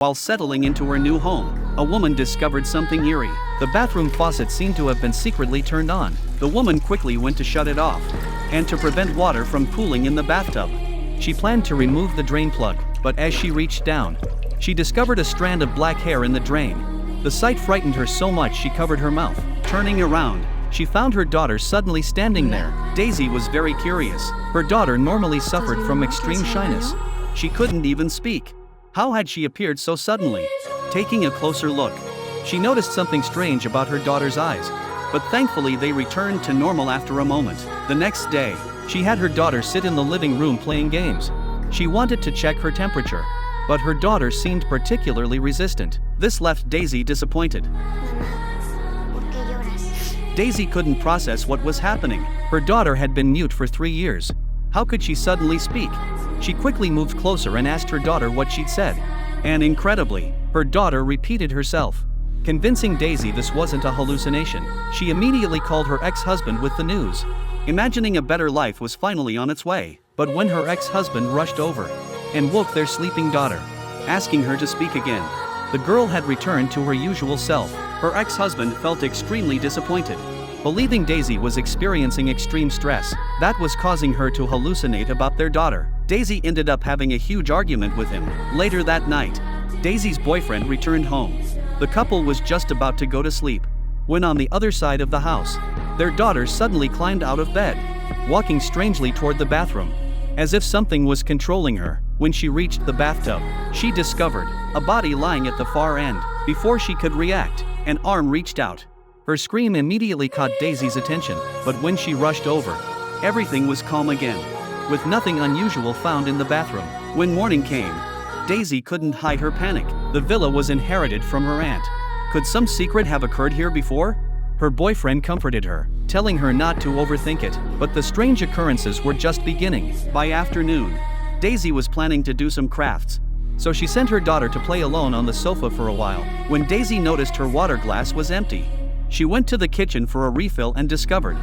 While settling into her new home, a woman discovered something eerie. The bathroom faucet seemed to have been secretly turned on. The woman quickly went to shut it off, and to prevent water from pooling in the bathtub. She planned to remove the drain plug, but as she reached down, she discovered a strand of black hair in the drain. The sight frightened her so much she covered her mouth. Turning around, she found her daughter suddenly standing there. Daisy was very curious. Her daughter normally suffered from extreme shyness. She couldn't even speak. How had she appeared so suddenly? Taking a closer look, she noticed something strange about her daughter's eyes, but thankfully they returned to normal after a moment. The next day, she had her daughter sit in the living room playing games. She wanted to check her temperature, but her daughter seemed particularly resistant. This left Daisy disappointed. Mamá, ¿por qué lloras? Daisy couldn't process what was happening. Her daughter had been mute for 3 years. How could she suddenly speak? She quickly moved closer and asked her daughter what she'd said. And incredibly, her daughter repeated herself. Convincing Daisy this wasn't a hallucination, she immediately called her ex-husband with the news. Imagining a better life was finally on its way. But when her ex-husband rushed over and woke their sleeping daughter, asking her to speak again, the girl had returned to her usual self. Her ex-husband felt extremely disappointed. Believing Daisy was experiencing extreme stress, that was causing her to hallucinate about their daughter. Daisy ended up having a huge argument with him. Later that night, Daisy's boyfriend returned home. The couple was just about to go to sleep, when on the other side of the house, their daughter suddenly climbed out of bed, walking strangely toward the bathroom, as if something was controlling her. When she reached the bathtub, she discovered a body lying at the far end. Before she could react, an arm reached out. Her scream immediately caught Daisy's attention, but when she rushed over, everything was calm again, with nothing unusual found in the bathroom. When morning came, Daisy couldn't hide her panic. The villa was inherited from her aunt. Could some secret have occurred here before? Her boyfriend comforted her, telling her not to overthink it, but the strange occurrences were just beginning. By afternoon, Daisy was planning to do some crafts, so she sent her daughter to play alone on the sofa for a while. When Daisy noticed her water glass was empty, she went to the kitchen for a refill and discovered